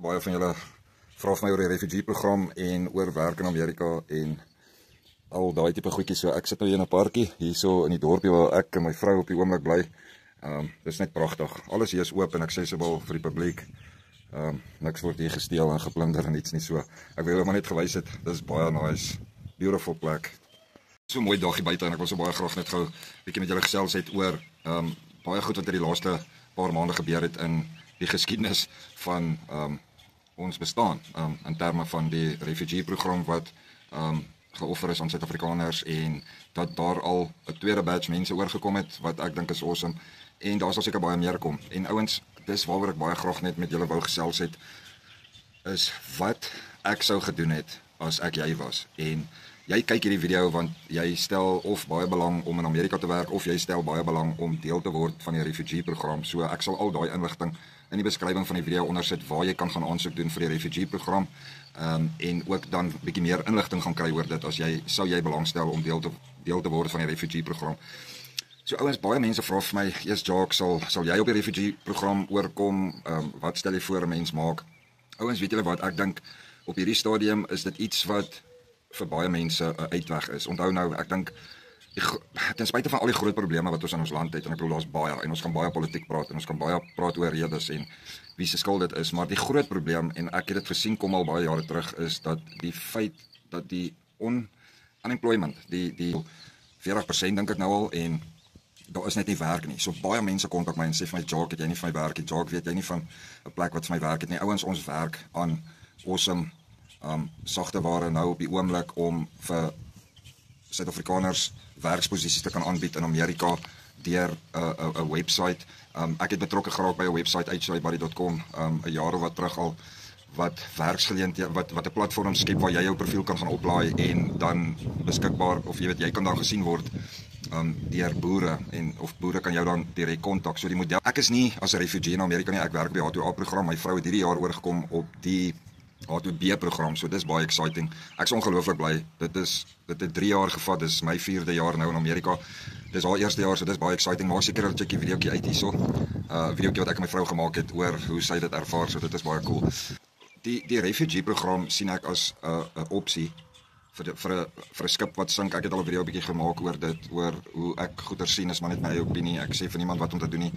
baie van julle vra vir my oor die refugee program en oor werk in Amerika en al daai tipe goedjies. So ek sit nou hier in 'n parkie hierso in die dorpie waar ek en my vrou op die oomblik bly. Dis net pragtig. Alles hier is oop en accessible vir die publiek. Niks word hier gesteel en geplunder en iets nie. So ek wil maar net gewys het, dis baie nice, beautiful plek. So 'n mooi dag hier buite en ek wil so baie graag net gou bietjie met julle gesels het oor baie goed wat in die laaste paar maande gebeur het in die geskiedenis van ons bestaan in terme van die refugee program wat geoffer is aan Suid-Afrikaners en dat daar al 'n tweede batch mense oorgekom het wat ek dink is awesome en daar sal seker baie meer kom. En ouens, dis waaroor ek baie graag net met julle wou gesels het is wat ek sou gedoen het as ek jy was. En jy kyk hierdie video want jy stel of baie belang om in Amerika te werk of jy stel baie belang om deel te word van die refugee program. So ek sal al daai inligting in die beskrywing van die video ondersit waar jy kan gaan aansoek doen vir die refugee program en ook dan 'n bietjie meer inligting gaan kry oor dit as jy sou belangstel om deel te word van die refugee program. So ouens, baie mense vra vir my, "Eers Jacques, sal jy op die refugee program oorkom? Wat stel jy voor 'n mens maak?" Ouens, weet julle wat, ek dink op hierdie stadium is dit iets wat vir baie mense 'n uitweg is. Onthou nou, ek dink ten spyte van al die groot probleme wat ons in ons land het en ek bedoel daar's baie en ons gaan baie politiek praat en ons kan baie praat oor redes en wie se skuld dit is, maar die groot probleem en ek het dit gesien kom al baie jare terug is dat die feit dat die unemployment, die 40% dink ek nou al en daar is net nie werk nie. So baie mense kontak my en sê vir my, "Jacques, het jy nie vir my werk nie? Jacques, weet jy nie van 'n plek wat vir my werk het nie?" Ouens, ons werk aan awesome sagte ware nou op die oomblik om vir Suid-Afrikaners werksposisies te kan aanbied in Amerika deur 'n website. Ek het betrokke geraak by 'n website hibuddy.com 'n jaar of wat terug al wat werksgeleenthede wat 'n platform skep waar jy jou profiel kan gaan oplaai en dan beskikbaar of jy weet jy kan daar gesien word deur boere en of boere kan jou dan direk kontak. So die model, ek is nie as 'n refugee in Amerika nie, ek werk by die H2A program. My vrou het hierdie jaar oorgekom op die H2B program, so dis baie exciting. Ek is ongelooflik bly. Dit het 3 jaar gevat, dis my 4de jaar nou in Amerika. Dis haar eerste jaar, so dis baie exciting. Maar seker 'n checkie videoetjie uit hierso. Videoetjie wat ek en my vrou gemaak het oor hoe sy dit ervaar, so dit is baie cool. Die refugee program sien ek as 'n opsie vir 'n skip wat sink. Ek het al 'n video bietjie gemaak oor dit, oor hoe ek goeie sien, is maar net my opinie. Ek sê vir niemand wat om te doen nie.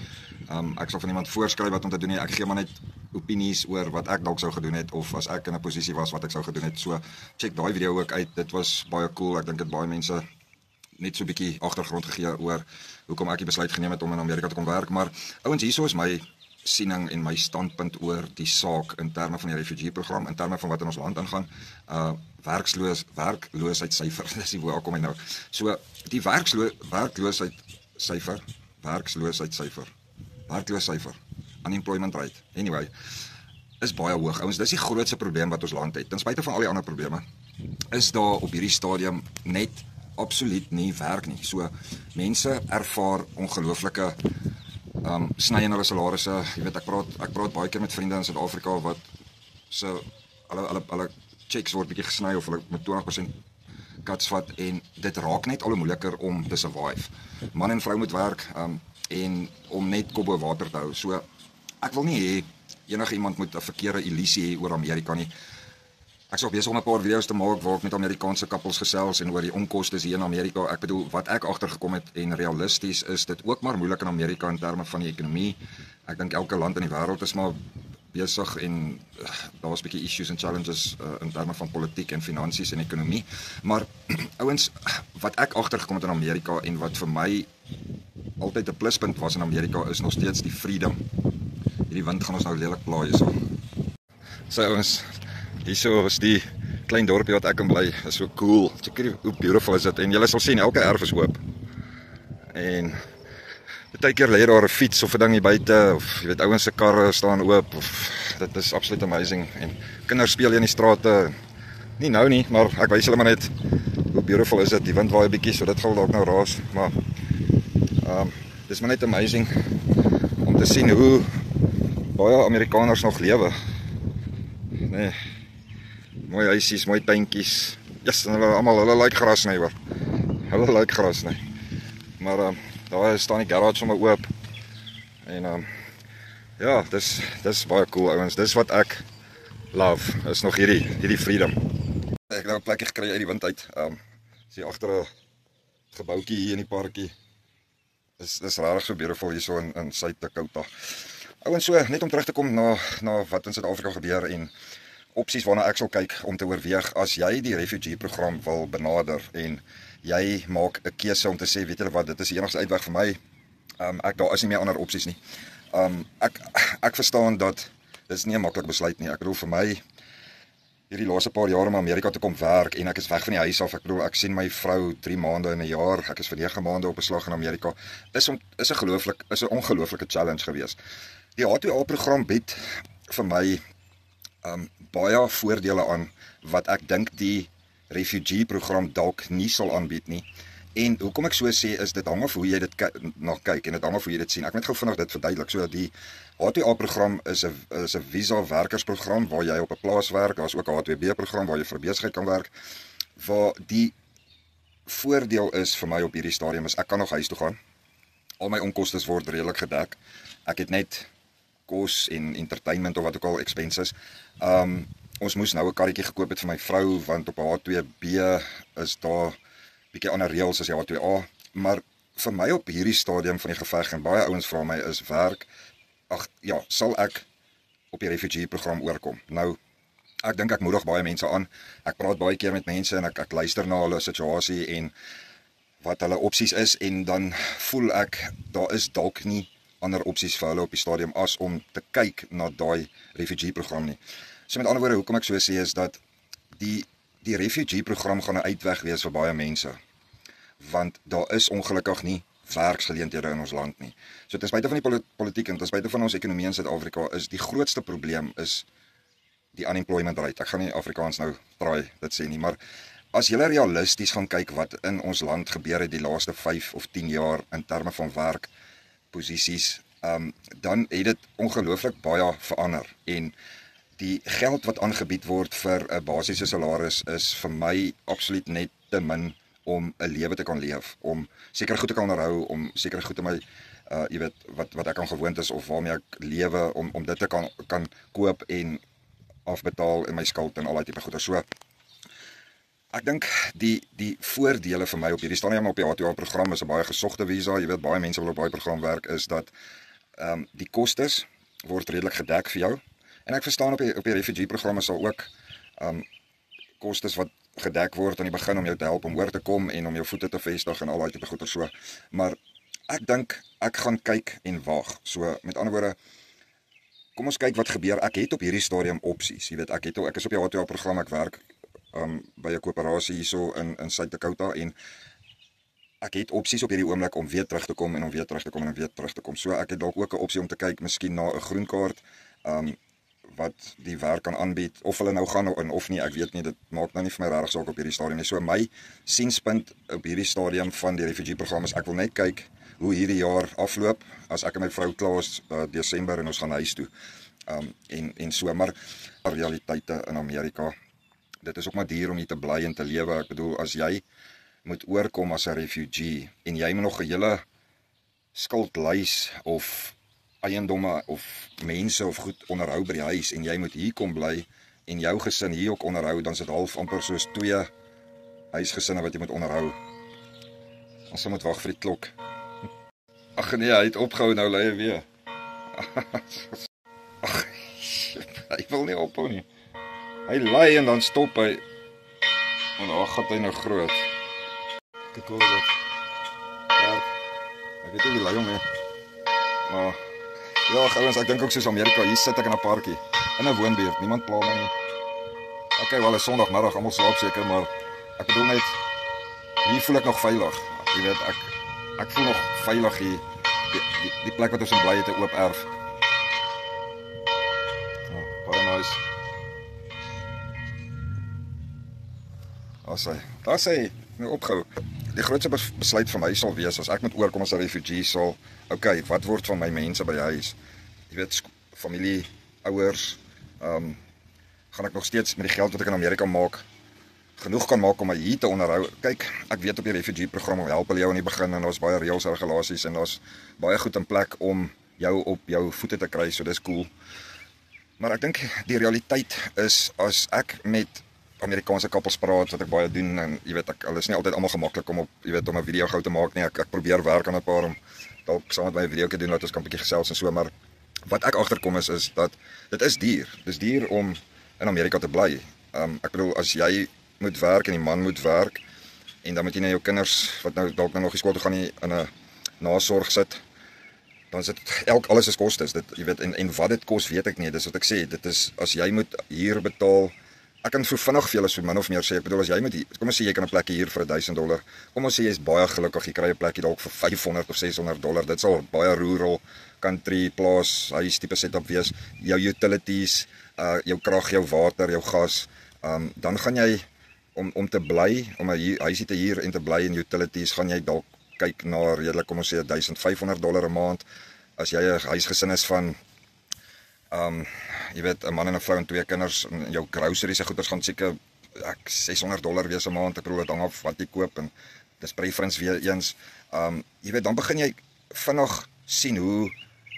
Ek sal vir niemand voorskryf wat om te doen nie. Ek gee maar net opinies oor wat ek dalk sou gedoen het of as ek in 'n posisie was wat ek sou gedoen het. So check daai video ook uit. Dit was baie cool. Ek dink dit baie mense net so 'n bietjie agtergrond gegee oor hoekom ek die besluit geneem het om in Amerika te kom werk. Maar ouens, hierso is my siening en my standpunt oor die saak in terme van die refugee program, in terme van wat in ons land aangaan. Werkloosheidssyfer, dis die waar kom hy nou. So die werkloosheidssyfer, unemployment rate, anyway, is baie hoog. Ouens, dis die grootste probleem wat ons land het. Ten spyte van al die ander probleme, is daar op hierdie stadium net absoluut nie werk nie. So mense ervaar ongelooflike sny in hulle salarisse. Jy weet, ek praat baie keer met vriende in Suid-Afrika wat so hulle checks word bietjie gesny of hulle met 20% cuts vat en dit raak net al hoe moeiliker om te survive. Man en vrou moet werk en om net kop bo water te hou. So ek wil nie hê enige iemand moet 'n verkeerde illusie hê oor Amerika nie. Ek is besig om 'n paar video's te maak waar ek met Amerikaanse koppels gesels en oor die onkoste hier in Amerika. Ek bedoel, wat ek agtergekom het en realisties is dit ook maar moeilik in Amerika in terme van die ekonomie. Ek dink elke land in die wêreld is maar besig en daar's 'n bietjie issues en challenges in terme van politiek en finansies en ekonomie. Maar ouens, wat ek agtergekom het in Amerika en wat vir my altyd 'n pluspunt was in Amerika is nog steeds die freedom. Hierdie wind gaan ons nou lelik plaai hierso. So ouens, hierso is die klein dorpie wat ek in bly, is so cool. Check hoe beautiful is dit en julle sal sien elke erf is oop. En baie keer lê daar 'n fiets of 'n ding hier buite of jy weet ouens se karre staan oop of dit is absoluut amazing en kinders speel hier in die strate. Nie nou nie, maar ek wys julle maar net hoe beautiful is dit. Die wind waai 'n bietjie, so dit gaan dalk nou raas, maar dis maar net amazing om te sien hoe baie Amerikaners nog lewe. Nee. Mooi huisies, mooi tuintjies. Yes, en hulle like gras nie hoor. Hulle like gras nie. Maar daar staan die garage sommer oop. En ja, dis baie cool ouens. Dis wat ek love is nog hierdie freedom. Ek het nou 'n plekkie gekry uit die wind uit. Sien agter 'n gebouetjie hier in die parkie. Dis regtig so beautiful hier so in Suid-Dakota. En so net om terug te kom na wat in Suid-Afrika gebeur en opsies waarna ek sal kyk om te oorweeg as jy die refugee program wil benader en jy maak 'n keuse om te sê, weet julle wat, dit is die enigste uitweg vir my. Daar is nie meer ander opsies nie. Ek verstaan dat dit is nie 'n maklike besluit nie. Ek bedoel vir my hierdie laaste paar jaar om Amerika te kom werk en ek is weg van die huis af. Ek bedoel ek sien my vrou 3 maande in 'n jaar. Ek is vir 9 maande op beslag in Amerika. Is 'n ongelooflike challenge geweest. Die H2A program bied vir my baie voordele aan wat ek dink die refugee program dalk nie sal aanbied nie. En hoekom ek so sê is dit hang af hoe jy dit na kyk en dit hang af hoe jy dit sien. Ek moet gou vinnig dit verduidelik. So die H2A program is 'n visa werkersprogram waar jy op 'n plaas werk. Daar's ook 'n H2B program waar jy vir besigheid kan werk. Waar die voordeel is vir my op hierdie stadium is ek kan nog huis toe gaan. Al my onkoste word redelik gedek. Ek het net kos en entertainment of wat ook al expenses. Ons moes nou 'n karretjie gekoop het vir my vrou want op H2B is daar bietjie ander reëls as die H2A, maar vir my op hierdie stadium van die geveg en baie ouens vra my is sal ek op die refugee program oorkom. Nou ek dink ek moedig baie mense aan. Ek praat baie keer met mense en ek luister na hulle situasie en wat hulle opsies is en dan voel ek daar is dalk nie ander opsies vir hulle op die stadium as om te kyk na daai refugee program nie. So met ander woorde, hoekom ek so sê is dat die refugee program gaan 'n uitweg wees vir baie mense. Want daar is ongelukkig nie werksgeleenthede in ons land nie. So ten spyte van die politiek en ten spyte van ons ekonomie in Suid-Afrika is die grootste probleem is die unemployment rate. Ek gaan nie Afrikaans nou traai dit sê nie, maar as jy realisties gaan kyk wat in ons land gebeur het die laaste 5 of 10 jaar in terme van werkposisies, dan het dit ongelooflik baie verander en die geld wat aangebied word vir 'n basiese salaris is vir my absoluut net te min om 'n lewe te kan leef, om sekere goed te kan onderhou, om sekere goed te my jy weet wat ek kan gewoond is of waarmee ek lewe om dit te kan koop en afbetaal in my skuld en al daai tipe goeder. So ek dink die voordele vir my op hierdie stadium op die H2A program is 'n baie gesogte visa. Jy weet baie mense wil op daai program werk is dat die kostes word redelik gedek vir jou. En ek verstaan op die refugee programme sal ook kostes wat gedek word aan die begin om jou te help om oor te kom en om jou voete te vestig en al daai tipe goeder so. Maar ek dink ek gaan kyk en wag. So met ander woorde, kom ons kyk wat gebeur. Ek het op hierdie stadium opsies. Jy weet ek is op die H2A program, ek werk by 'n koöperasie hierso in Suid-Dakota en ek het opsies op hierdie oomblik om weer terug te kom en om weer terug te kom en om weer terug te kom. So ek het dalk ook 'n opsie om te kyk miskien na 'n groen kaart wat die werk kan aanbied, of hulle nou gaan of nie, ek weet nie, dit maak nou nie vir my regtig saak op hierdie stadium nie. So my sienspunt op hierdie stadium van die refugee program is ek wil net kyk hoe hierdie jaar afloop as ek en my vrou klaar is Desember en ons gaan huis toe. En so maar realiteite in Amerika. Dit is ook maar duur om hier te bly en te lewe. Ek bedoel as jy moet oorkom as 'n refugee en jy moet nog 'n hele skuldlys of eiendomme of mense of goed onderhou by die huis en jy moet hier kom bly en jou gesin hier ook onderhou, dan is dit half amper soos 2 huisgesinne wat jy moet onderhou. Ons moet wag vir die klok. Ag nee, hy het opgehou, nou lê hy weer. Ag, hy wil nie ophou nie. Hy lê en dan stop hy. En daar gaan hy nou groot. Kyk hoe dit. Ja, ek weet nie hoe lei hom nie. Maar ja, ouens, ek dink ook soos Amerika, hier sit ek in 'n parkie, in 'n woonbuurt, niemand pla my nie. Okay, wel, is Sondagmiddag, almal slaap seker, maar ek bedoel net, hier voel ek nog veilig. Jy weet, ek voel nog veilig hier, die plek wat ons in bly het, 'n oop erf. Ja, baie nice. Daar sê, nou opgehou. Die grootste besluit vir my sal wees, as ek moet oorkom as 'n refugee sal, okay, wat word van my mense by die huis? Jy weet, familie, ouers, gaan ek nog steeds met die geld wat ek in Amerika maak, genoeg kan maak om my hier te onderhou. Kyk, ek weet op die refugee program help hulle jou in die begin en daar's baie reëls en regulasies en daar's baie goed in plek om jou op jou voete te kry, so dis cool. Maar ek dink die realiteit is as ek met Amerikaanse kappels praat wat ek baie doen en jy weet hulle is nie altyd almal gemaklik om op om 'n video gou te maak nie. Ek probeer werk aan 'n paar om dalk saam met my 'n videoetjie doen dat ons kan 'n bietjie gesels en so, maar wat ek agterkom is dat dit is duur. Dis duur om in Amerika te bly. Ek bedoel as jy moet werk en die man moet werk en dan moet jy na jou kinders wat nou dalk nog die skool toe gaan nie in 'n nasorg sit, dan is dit alles is kostes. Dit jy weet en wat dit kos weet ek nie. Dis wat ek sê, dit is as jy moet huur betaal. Ek kan so vinnig vir julle so min of meer sê, ek bedoel as jy moet kom ons sê jy kan 'n plekkie huur vir $1000. Kom ons sê jy is baie gelukkig, jy kry 'n plekkie dalk vir $500 of $600. Dit sal baie rural, country, plaas, huis tipe setup wees. Jou utilities, jou krag, jou water, jou gas, dan gaan jy om te bly, om 'n huisie te huur en te bly in utilities, gaan jy dalk kyk na redelik kom ons sê $1500 'n maand. As jy 'n huisgesin is van jy weet 'n man en 'n vrou en 2 kinders en jou groceries en goeders gaan seker $600 wees 'n maand. Ek bedoel dit hang af wat jy koop en dis preference weer eens. Jy weet dan begin jy vinnig sien hoe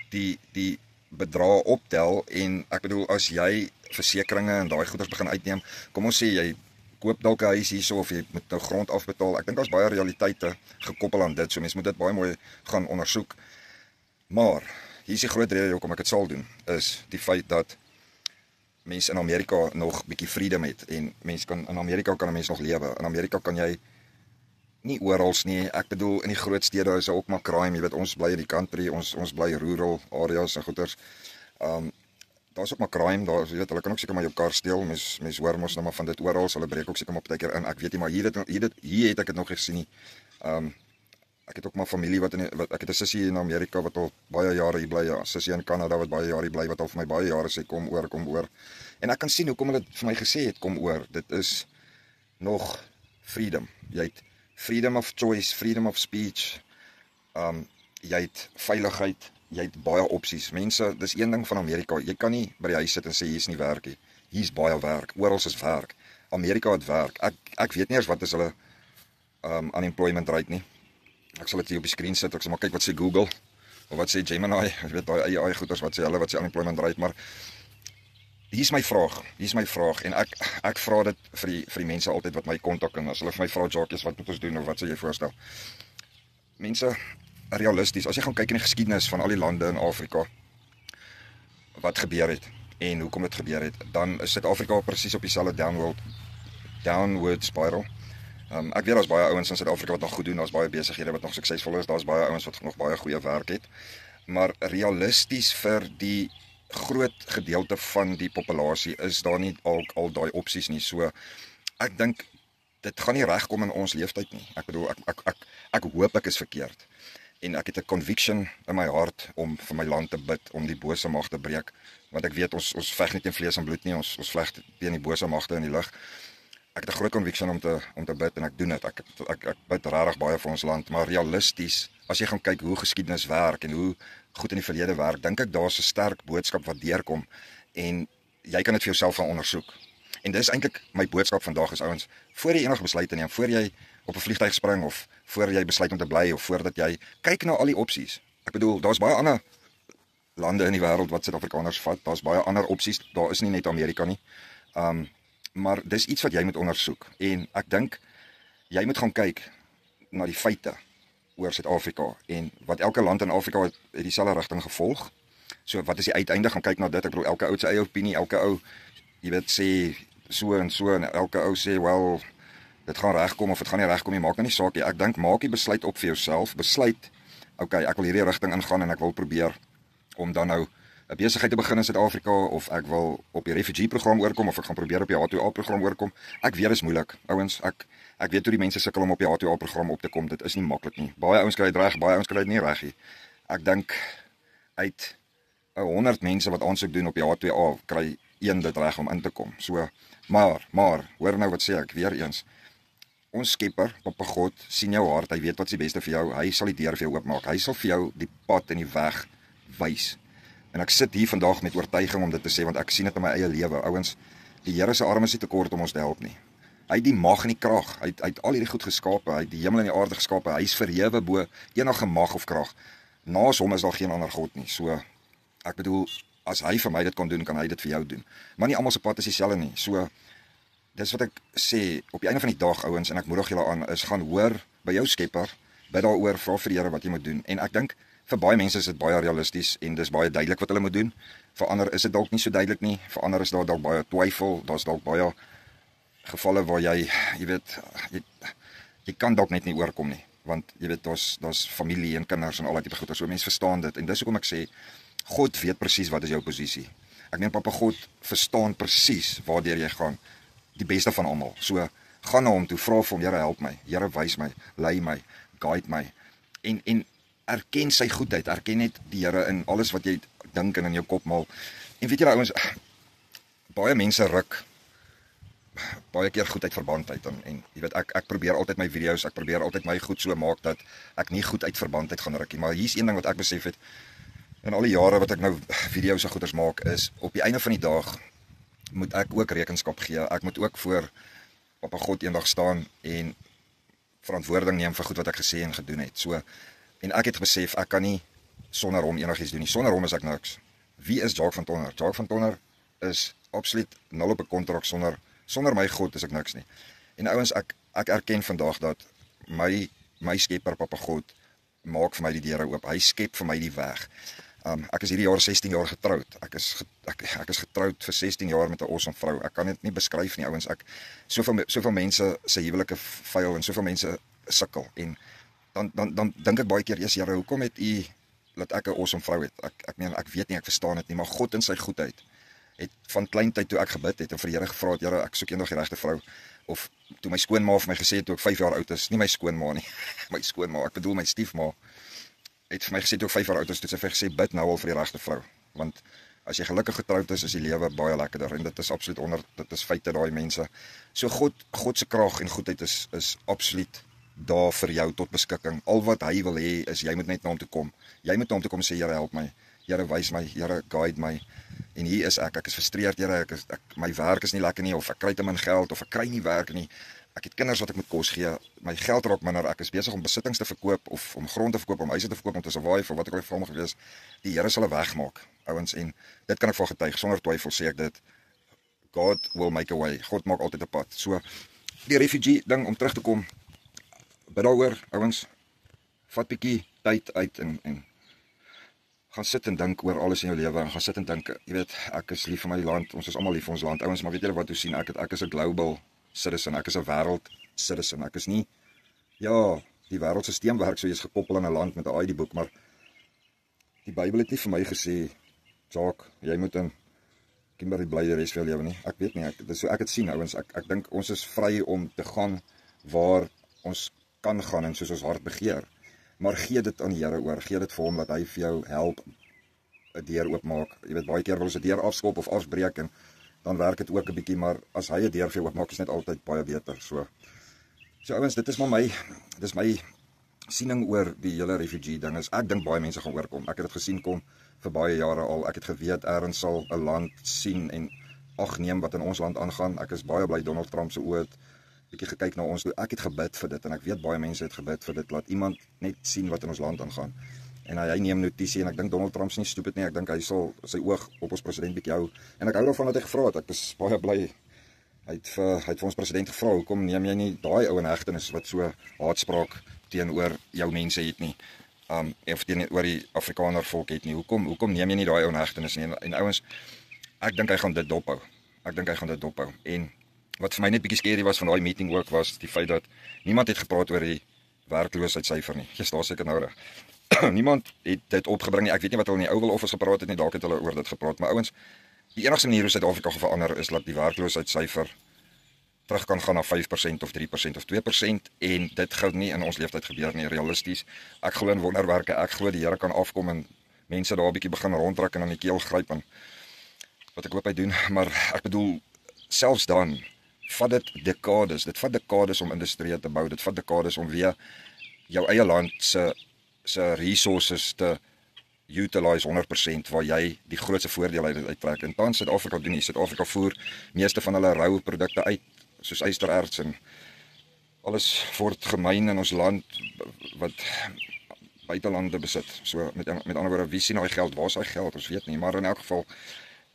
die bedrae optel en ek bedoel as jy versekerings en daai goeders begin uitneem, kom ons sê jy koop dalk 'n huis hierso of jy moet nou grond afbetaal. Ek dink daar's baie realiteite gekoppel aan dit. So mense moet dit baie mooi gaan ondersoek. Maar hier is die groot rede hoekom ek dit sal doen, is die feit dat mense in Amerika nog bietjie freedom het en in Amerika kan 'n mens nog lewe. In Amerika kan jy nie oral nie. Ek bedoel in die groot stede is ook maar crime. Jy weet ons bly in die country, ons bly rural areas en goeters. Daar's ook maar crime, jy weet hulle kan ook seker maar jou kar steel. Mens hoor mos nou maar van dit oral, hulle breek ook seker maar partykeer in. Ek weet nie, maar hier het ek dit nog gesien nie. Ek het ook maar familie ek het 'n sussie in Amerika wat al baie jare hier bly, ja, sussie in Kanada wat baie jare hier bly wat al vir my baie jare sê kom oor. En ek kan sien hoekom hulle vir my gesê het kom oor. Dit is nog freedom. Jy het freedom of choice, freedom of speech. Jy het veiligheid, jy het baie opsies. Mense, dis een ding van Amerika. Jy kan nie by die huis sit en sê hier's nie werk nie. Hier's baie werk. Oral is werk. Amerika het werk. Ek weet nie eers wat is hulle unemployment rate nie. Ek sal dit hier op die skerm sit. Ek sal maar kyk wat sê Google of wat sê Gemini. Ek weet daai AI goeters wat sê hulle wat sê unemployment rate, maar hier's my vraag en ek vra dit vir die mense altyd wat my kontak en as hulle vir my vra Jacques wat moet ons doen of wat sou jy voorstel? Mense, realisties, as jy gaan kyk in die geskiedenis van al die lande in Afrika wat gebeur het en hoekom dit gebeur het, dan is Suid-Afrika presies op dieselfde downward spiral. Ek weet daar's baie ouens in Suid-Afrika wat nog goed doen, daar's baie besighede wat nog suksesvol is, daar's baie ouens wat nog baie goeie werk het, maar realisties vir die groot gedeelte van die populasie is daar nie al daai opsies nie. So ek dink dit gaan nie regkom in ons leeftyd nie. Ek bedoel ek hoop ek is verkeerd. En ek het 'n conviction in my hart om vir my land te bid, om die bose mag te breek, want ek weet ons veg nie teen vlees en bloed nie, ons veg teen die bose magte in die lug. Ek het 'n groot conviction om te bid en ek doen dit. Ek bid regtig baie vir ons land, maar realisties, as jy gaan kyk hoe geskiedenis werk en hoe goed in die verlede werk, dink ek daar's 'n sterk boodskap wat deurkom en jy kan dit vir jouself gaan ondersoek. En dis eintlik my boodskap vandag is ouens, voor jy enige besluite neem, voor jy op 'n vliegtuig spring of voor jy besluit om te bly of voordat jy kyk na al die opsies. Ek bedoel, daar's baie ander lande in die wêreld wat Suid-Afrikaners vat. Daar's baie ander opsies. Daar is nie net Amerika nie. Maar dis iets wat jy moet ondersoek en ek dink jy moet gaan kyk na die feite oor Suid-Afrika en wat elke land in Afrika het dieselfde rigting gevolg. So wat is die uiteinde? Gaan kyk na dit. Ek bedoel elke ou se eie opinie, elke ou jy weet sê so en elke ou sê wel dit gaan regkom of dit gaan nie regkom nie, maak nou nie saak nie. Ek dink maak die besluit op vir jouself. Besluit, okay, ek wil hierdie rigting ingaan en ek wil probeer om dan nou 'n besigheid te begin in Suid-Afrika of ek wil op die refugee program oorkom of ek gaan probeer op die H2A program oorkom. Ek weet dit is moeilik. Ouens, ek weet hoe die mense sukkel om op die H2A program op te kom. Dit is nie maklik nie. Baie ouens kry dit reg, baie ouens kry dit nie reg nie. Ek dink uit 100 mense wat aansoek doen op die H2A kry een dit reg om in te kom. So, maar hoor nou wat sê ek weer eens. Ons Skepper, Papa God, sien jou hart. Hy weet wat's die beste vir jou. Hy sal die deur vir jou oopmaak. Hy sal vir jou die pad en die weg wys. En ek sit hier vandag met oortuiging om dit te sê want ek sien dit in my eie lewe. Ouens, die Here se arm is nie te kort om ons te help nie. Hy het die mag en die krag. Hy het al hierdie goed geskape. Hy het die hemel en die aarde geskape. Hy is verhewe bo enige mag of krag. Naas hom is daar geen ander God nie. So ek bedoel as hy vir my dit kon doen, kan hy dit vir jou doen. Maar nie almal se pad is dieselfde nie. So dis wat ek sê, op die einde van die dag ouens, en ek moedig julle aan, is gaan hoor by jou Skepper, bid daaroor, vra vir die Here wat jy moet doen. En ek dink vir baie mense is dit baie realisties en dis baie duidelik wat hulle moet doen. Vir ander is dit dalk nie so duidelik nie. Vir ander is daar dalk baie twyfel, daar's dalk baie gevalle waar jy weet, jy kan dalk net nie oorkom nie, want jy weet daar's familie en kinders en al daai tipe goeie. So mense verstaan dit en dis hoekom ek sê God weet presies wat is jou posisie. Ek meen Papa God verstaan presies waardeur jy gaan, die beste van almal. So gaan na hom toe, vra vir hom, Here help my, Here wys my, lei my, guide my en erken sy goedheid, erken net die Here in alles wat jy dink en in jou kop maal. En weet julle ouens, baie mense ruk baie keer goed uit verband uit en jy weet ek probeer altyd my video's, ek probeer altyd my goed so maak dat ek nie goed uit verband uit gaan ruk nie, maar hier's een ding wat ek besef het in al die jare wat ek nou video's en goeders maak is op die einde van die dag moet ek ook rekenskap gee. Ek moet ook voor Papa God eendag staan en verantwoording neem vir goed wat ek gesê en gedoen het. So en ek het besef ek kan nie sonder hom enigiets doen nie. Sonder hom is ek niks. Wie is Jacques van Tonder? Jacques van Tonder is absoluut nul op 'n kontrak sonder my God is ek niks nie. En ouens, ek erken vandag dat my Skepper Papa God maak vir my die deure oop. Hy skep vir my die weg. Ek is hierdie jaar 16 jaar getroud. Ek is getroud vir 16 jaar met 'n awesome vrou. Ek kan dit nie beskryf nie, ouens. Soveel mense se huwelike fail en soveel mense sukkel en dan dink ek baie keer, "Jesus Here, hoekom het U laat ek 'n awesome vrou het?" Ek weet nie, ek verstaan dit nie, maar God in sy goedheid het van klein tyd toe ek gebid het en vir die Here gevra het, Here, ek soek eendag die regte vrou. Of toe my skoonma vir my gesê het toe ek 5 jaar oud is, nie my skoonma nie, my skoonma, ek bedoel my stiefma, het vir my gesê toe ek 5 jaar oud is, toe sy vir my gesê, bid nou al vir die regte vrou, want as jy gelukkig getroud is die lewe baie lekkerder, en dit is absoluut dit is feite daai mense. So God se krag en goedheid is absoluut daar vir jou tot beskikking. Al wat hy wil hê is jy moet net na hom toe kom. Jy moet na hom toe kom en sê, Here help my, Here wys my, Here guide my. En hier is ek is frustreerd, Here, my werk is nie lekker nie, of ek kry te min geld, of ek kry nie werk nie. Ek het kinders wat ek moet kos gee, my geld raak minder, ek is besig om besittings te verkoop, of om grond te verkoop, om huise te verkoop, om te survive, of wat ek al vir hom gewees. Die Here sal 'n weg maak, ouens, en dit kan ek van getuig, sonder twyfel sê ek dit. God will make a way, God maak altyd 'n pad. So, die refugee ding, om terug te kom, bid daaroor, ouens, vat bietjie tyd uit en gaan sit en dink oor alles in jou lewe en gaan sit en dink, jy weet, ek is lief vir my land, ons is almal lief vir ons land, ouens, maar weet julle wat, hoe sien ek dit? Ek is 'n global citizen, ek is 'n wêreld citizen, ek is nie, ja, die wêreldstelsel werk so, jy is gekoppel aan 'n land met 'n ID-boek, maar die Bybel het nie vir my gesê, Jacques, jy moet in Kimberley bly die res van jou lewe nie. Ek weet nie, dis so ek het sien, ouens, ek dink ons is vry om te gaan waar ons kan gaan en soos ons hart begeer. Maar gee dit aan die Here oor, gee dit vir hom dat hy vir jou help 'n deur oopmaak. Jy weet, baie keer wil ons 'n deur afskop of afbreek en dan werk dit ook 'n bietjie, maar as hy 'n deur vir jou oopmaak, is net altyd baie beter. So ouens, dit is maar my siening oor die hele refugee ding. Ek dink baie mense gaan oorkom. Ek het dit gesien kom vir baie jare al. Ek het geweet ergens sal 'n land sien en ag neem wat in ons land aangaan. Ek is baie bly Donald Trump se oë bietjie gekyk na ons. Ek het gebid vir dit en ek weet baie mense het gebid vir dit, laat iemand net sien wat in ons land aangaan. En hy neem notisie en ek dink Donald Trump is nie stupid nie. Ek dink hy sal sy oog op ons president bietjie hou. En ek hou daarvan dat hy gevra het. Ek is baie bly. Hy het vir ons president gevra, hoekom neem jy nie daai ou in hegtenis wat so haatspraak teenoor jou mense het nie. Of teenoor die Afrikaner volk het nie. Hoekom neem jy nie daai ou in hegtenis nie? En ouens, ek dink hy gaan dit dophou. En wat vir my net bietjie skerry was van daai meeting ook was die feit dat niemand het gepraat oor die werkloosheidssyfer nie. Jy's daar seker nou reg. Niemand het dit opgebring nie. Ek weet nie wat hulle in die Oval Office gepraat het nie. Dalk het hulle oor dit gepraat, maar ouens, die enigste manier hoe Suid-Afrika gaan verander is dat die werkloosheidssyfer terug kan gaan na 5% of 3% of 2% en dit gaan nie in ons leeftyd gebeur nie, realisties. Ek glo in wonderwerke. Ek glo die Here kan afkom en mense daar 'n bietjie begin rondtrek en aan die keel gryp en wat ek hoop hy doen, maar ek bedoel selfs dan vat dit vat dekades om industrie te bou, dit vat dekades om weer jou eie land se resources te utilize 100% waar jy die grootste voordeel uit trek. En tans Suid-Afrika doen nie. Suid-Afrika voer meeste van hulle rou produkte uit, soos ystererts en alles word gemyn in ons land wat buitelande besit. So met ander woorde, wie sien daai geld? Waar is daai geld? Ons weet nie, maar in elk geval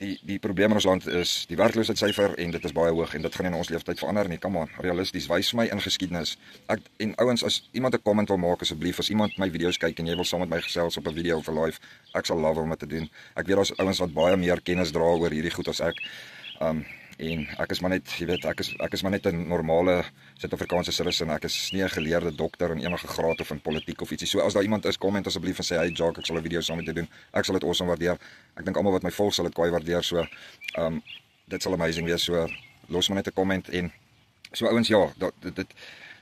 die probleem in ons land is die werkloosheidssyfer en dit is baie hoog en dit gaan nie in ons leeftyd verander nie. Come on, realisties, wys my in geskiedenis. En ouens, as iemand 'n comment wil maak asseblief, as iemand my video's kyk en jy wil saam met my gesels op 'n video of 'n live, ek sal love om dit te doen. Ek weet daar's ouens wat baie meer kennis dra oor hierdie goed as ek. En ek is maar net, jy weet, ek is maar net 'n normale Suid-Afrikaanse citizen. Ek is nie 'n geleerde dokter in enige graad of in politiek of ietsie. So as daar iemand is, comment asseblief en sê, "Hey Jacques, ek sal 'n video saam met jou doen." Ek sal dit awesome waardeer. Ek dink almal wat my volg sal dit kwai waardeer. So dit sal amazing wees. So los maar net 'n comment en so ouens, ja, dit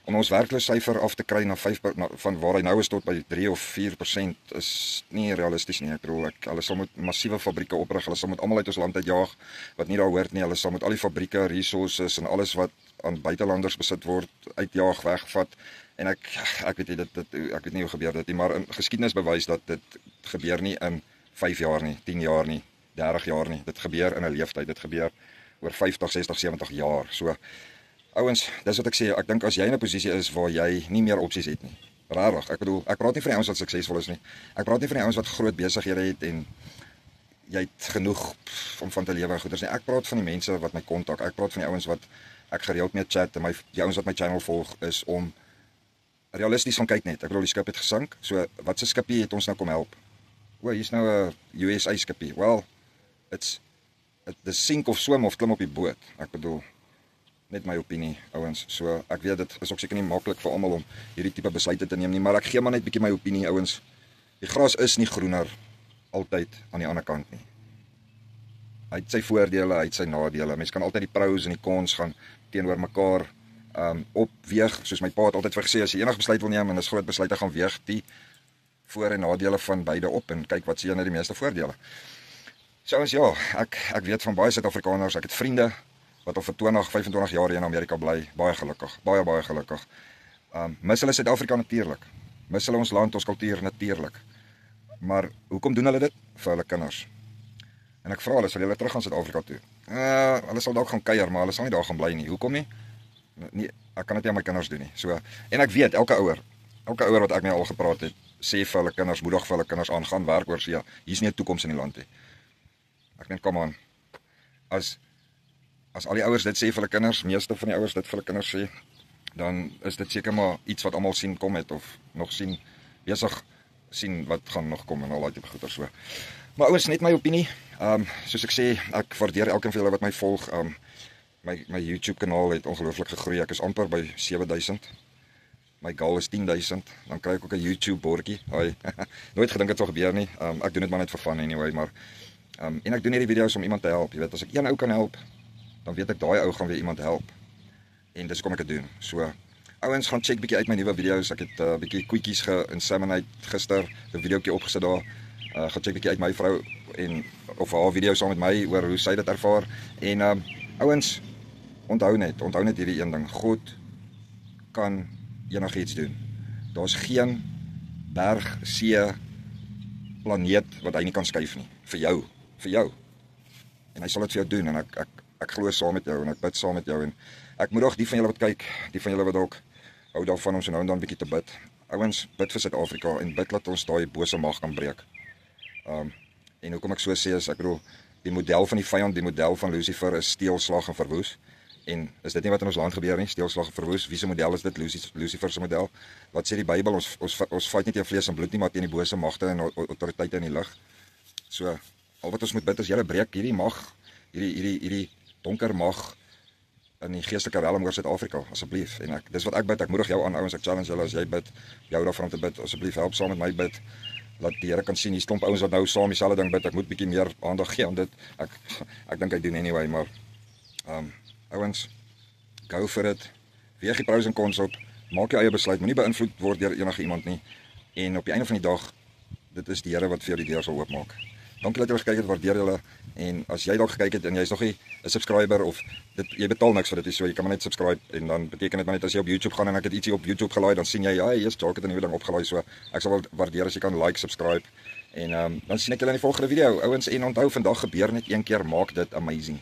om ons werkloossyfer af te kry na 5 van waar hy nou is tot by 3 of 4% is nie realisties nie. Ek bedoel, hulle sal moet massiewe fabrieke oprig, hulle sal moet almal uit ons land uitjaag wat nie daar hoort nie. Hulle sal moet al die fabrieke, resources en alles wat aan buitelanders besit word uitjaag, wegvat. En ek weet nie ek weet nie hoe gebeur dit nie, maar in geskiedenis bewys dat dit gebeur nie in 5 jaar nie, 10 jaar nie, 30 jaar nie. Dit gebeur in 'n leeftyd. Dit gebeur oor 50, 60, 70 jaar. So ouens, dis wat ek sê, ek dink as jy in 'n posisie is waar jy nie meer opsies het nie. Rarig. Ek bedoel, ek praat nie van die ouens wat suksesvol is nie. Ek praat nie van die ouens wat groot besighede het en jy het genoeg om van te lewe en goeders nie. Ek praat van die mense wat my kontak. Ek praat van die ouens wat ek gereeld mee chat en die ouens wat my channel volg is om realisties van kyk net. Ek bedoel die skip het gesink. So wat se skipie het ons nou kom help? O, hier's nou 'n USA skipie. Well, it's the sink of swim of klim op die boot. Ek bedoel net my opinie, ouens. So ek weet dit is ook seker nie maklik vir almal om hierdie tipe besluite te neem nie, maar ek gee maar net bietjie my opinie, ouens. Die gras is nie groener altyd aan die ander kant nie. Hy het sy voordele, hy het sy nadele. Mens kan altyd die pros en die cons gaan teenoor mekaar opweeg, soos my pa het altyd vir gesê, as jy enige besluit wil neem en dis groot besluite, gaan weeg die voor- en nadele van beide op en kyk wat sien jy die meeste voordele. So ouens, ja, ek weet van baie Suid-Afrikaners, ek het vriende wat al vir 20, 25 jaar in Amerika bly, baie gelukkig, baie gelukkig. Mis hulle Suid-Afrika natuurlik. Mis hulle ons land, ons kultuur natuurlik. Maar hoekom doen hulle dit? Vir hulle kinders. En ek vra hulle, sal julle terug gaan Suid-Afrika toe? Hulle sal dalk gaan kuier, maar hulle sal nie daar gaan bly nie. Hoekom nie? Nee, ek kan dit nie aan my kinders doen nie. So, en ek weet elke ouer wat ek mee al gepraat het, sê vir hulle kinders, moedig vir hulle kinders aan, gaan werk oor see. Hier's nie 'n toekoms in die land nie. Ek dink, kom aan. As al die ouers dit sê vir hulle kinders, meeste van die ouers dit vir hulle kinders sê, dan is dit seker maar iets wat almal sien kom het of nog sien besig sien wat gaan nog kom en al daai tipe goeie so. Maar ouens, net my opinie. Soos ek sê, ek waardeer elkeen van julle wat my volg. My YouTube kanaal het ongelooflik gegroei. Ek is amper by 7000. My goal is 10,000. Dan kry ek ook 'n YouTube bordjie. Nooit gedink dit sou gebeur nie. Ek doen dit maar net vir fun anyway, maar en ek doen hierdie video's om iemand te help. Jy weet, as ek een ou kan help, dan weet ek daai ou gaan weer iemand help. En dis kom ek dit doen. So ouens, gaan check bietjie uit my nuwe video's. Ek het bietjie koetjies ge-inseminate gister, 'n videoetjie opgesit daar. Gaan check bietjie uit my vrou en of haar video saam met my oor hoe sy dit ervaar. En ouens, onthou net hierdie een ding. God kan enigiets doen. Daar's geen berg, see, planeet wat hy nie kan skuif nie. Vir jou. En hy sal dit vir jou doen en ek glo saam met jou en ek bid saam met jou en ek moedig die van julle wat kyk, die van julle wat dalk hou daarvan om so nou en dan bietjie te bid. Ouens, bid vir Suid-Afrika en bid dat ons daai bose mag kan breek. En hoekom ek so sê is, ek bedoel, die model van die vyand, die model van Lucifer is steel, slag en verwoes. En is dit nie wat in ons land gebeur nie? Steel, slag en verwoes. Wie se model is dit? Lucifer se model. Wat sê die Bybel? Ons fight nie teen vlees en bloed nie, maar teen die bose magte en autoriteite in die lig. So, al wat ons moet bid is, Here, breek hierdie mag, hierdie donker mag in die geestelike realm oor Suid-Afrika, asseblief. En dis wat ek bid. Ek moedig jou aan, ouens, ek challenge julle as jy bid, jou daarvan om te bid, asseblief help saam met my bid. Laat die Here kan sien, hier stomp ouens wat nou saam dieselfde ding bid. Ek moet bietjie meer aandag gee aan dit. Ek dink hy doen anyway, maar ouens, go for it. Weeg die pros en cons op. Maak jou eie besluit. Moenie beïnvloed word deur enige iemand nie. En op die einde van die dag, dit is die Here wat vir jou die deur sal oopmaak. Dankie dat jy gekyk het, waardeer julle. En as jy dalk gekyk het en jy's nog nie 'n subscriber of jy betaal niks vir dit, so jy kan maar net subscribe en dan beteken dit maar net as jy op YouTube gaan en ek het ietsie op YouTube gelaai, dan sien jy, ja, hier's Jacques het 'n nuwe ding opgelaai, so ek sal wel waardeer as jy kan like, subscribe en dan sien ek julle in die volgende video. Ouens, en onthou, vandag gebeur net een keer, maak dit amazing.